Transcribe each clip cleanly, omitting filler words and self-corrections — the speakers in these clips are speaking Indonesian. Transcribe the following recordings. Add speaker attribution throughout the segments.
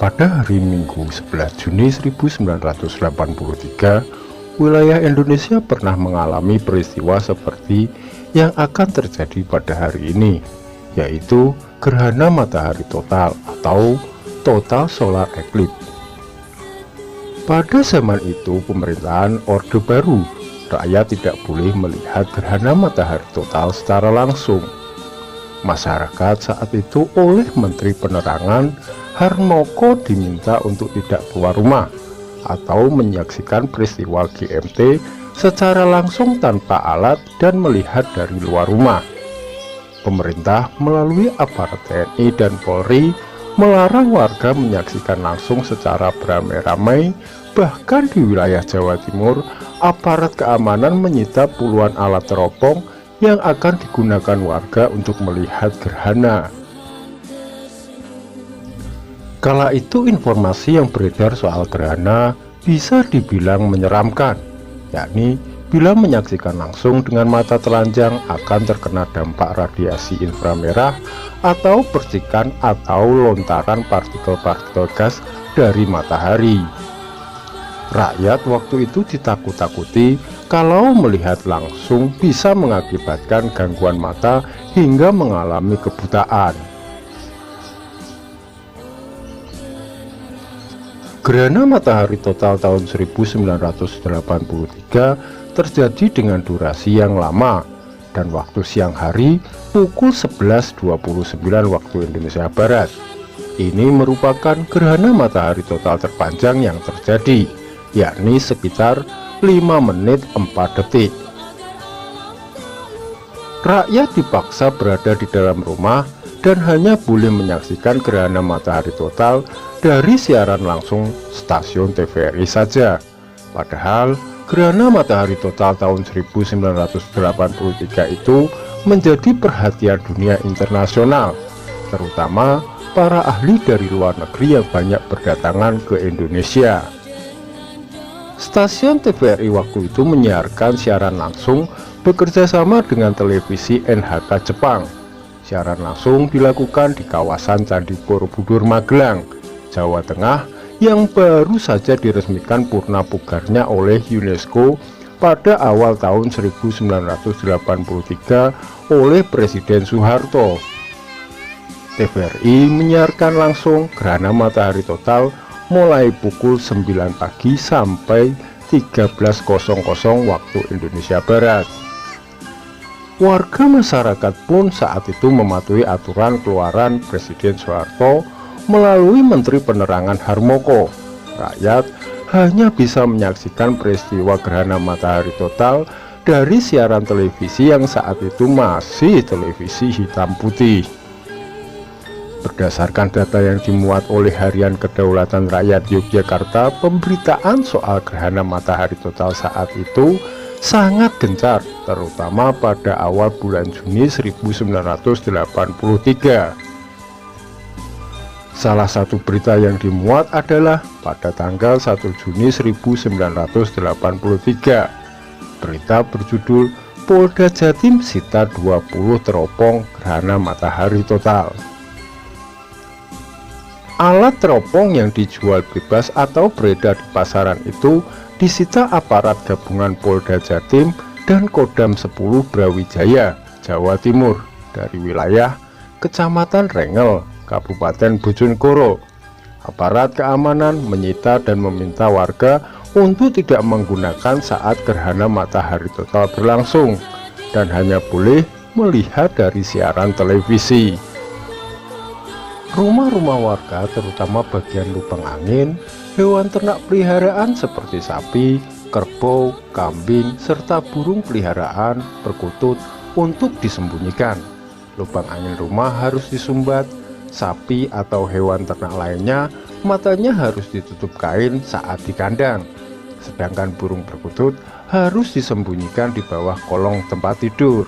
Speaker 1: Pada hari Minggu 11 Juni 1983, wilayah Indonesia pernah mengalami peristiwa seperti yang akan terjadi pada hari ini, yaitu gerhana matahari total atau total solar eclipse. Pada zaman itu pemerintahan Orde Baru, rakyat tidak boleh melihat gerhana matahari total secara langsung. Masyarakat saat itu oleh Menteri Penerangan Harmoko diminta untuk tidak keluar rumah atau menyaksikan peristiwa GMT secara langsung tanpa alat dan melihat dari luar rumah. Pemerintah melalui aparat TNI dan Polri melarang warga menyaksikan langsung secara beramai-ramai. Bahkan di wilayah Jawa Timur, aparat keamanan menyita puluhan alat teropong yang akan digunakan warga untuk melihat gerhana. Kala itu informasi yang beredar soal gerhana bisa dibilang menyeramkan, yakni bila menyaksikan langsung dengan mata telanjang akan terkena dampak radiasi inframerah atau percikan atau lontaran partikel-partikel gas dari matahari. Rakyat waktu itu ditakut-takuti kalau melihat langsung bisa mengakibatkan gangguan mata hingga mengalami kebutaan. Gerhana matahari total tahun 1983 terjadi dengan durasi yang lama dan waktu siang hari pukul 11.29 waktu Indonesia Barat. Ini merupakan gerhana matahari total terpanjang yang terjadi, yakni sekitar 5 menit 4 detik. Rakyat dipaksa berada di dalam rumah dan hanya boleh menyaksikan gerhana matahari total dari siaran langsung stasiun TVRI saja. Padahal gerhana matahari total tahun 1983 itu menjadi perhatian dunia internasional, terutama para ahli dari luar negeri yang banyak berdatangan ke Indonesia. Stasiun TVRI waktu itu menyiarkan siaran langsung bekerja sama dengan televisi NHK Jepang. Siaran langsung dilakukan di kawasan Candi Borobudur Magelang, Jawa Tengah, yang baru saja diresmikan purna pugarnya oleh UNESCO pada awal tahun 1983 oleh Presiden Soeharto. TVRI menyiarkan langsung gerhana matahari total mulai pukul 9 pagi sampai 13.00 waktu Indonesia Barat. Warga masyarakat pun saat itu mematuhi aturan keluaran Presiden Soeharto melalui Menteri Penerangan Harmoko. Rakyat hanya bisa menyaksikan peristiwa gerhana matahari total dari siaran televisi yang saat itu masih televisi hitam putih. Berdasarkan data yang dimuat oleh Harian Kedaulatan Rakyat Yogyakarta, pemberitaan soal gerhana matahari total saat itu sangat gencar, terutama pada awal bulan Juni 1983. Salah satu berita yang dimuat adalah pada tanggal 1 Juni 1983. Berita berjudul Polda Jatim sita 20 teropong gerhana matahari total. Alat teropong yang dijual bebas atau beredar di pasaran itu disita aparat gabungan Polda Jatim dan Kodam 10 Brawijaya, Jawa Timur dari wilayah Kecamatan Rengel, Kabupaten Bojonegoro. Aparat keamanan menyita dan meminta warga untuk tidak menggunakan saat gerhana matahari total berlangsung dan hanya boleh melihat dari siaran televisi. Rumah-rumah warga, terutama bagian lubang angin, hewan ternak peliharaan seperti sapi, kerbau, kambing, serta burung peliharaan, perkutut untuk disembunyikan. Lubang angin rumah harus disumbat, sapi atau hewan ternak lainnya matanya harus ditutup kain saat di kandang. Sedangkan burung perkutut harus disembunyikan di bawah kolong tempat tidur.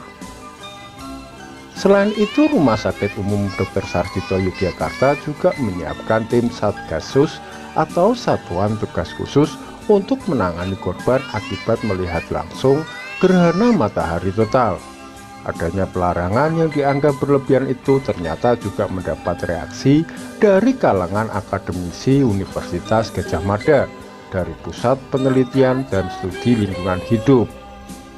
Speaker 1: Selain itu, Rumah Sakit Umum Dr. Sarjito Yogyakarta juga menyiapkan tim Satgasus atau Satuan Tugas Khusus untuk menangani korban akibat melihat langsung gerhana matahari total. Adanya pelarangan yang dianggap berlebihan itu ternyata juga mendapat reaksi dari kalangan akademisi Universitas Gadjah Mada dari Pusat Penelitian dan Studi Lingkungan Hidup,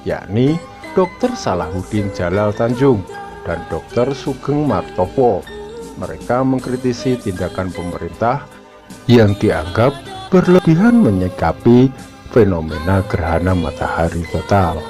Speaker 1: yakni Dr. Salahuddin Jalal Tanjung dan Dr. Sugeng Martopo. Mereka mengkritisi tindakan pemerintah yang dianggap berlebihan menyikapi fenomena gerhana matahari total.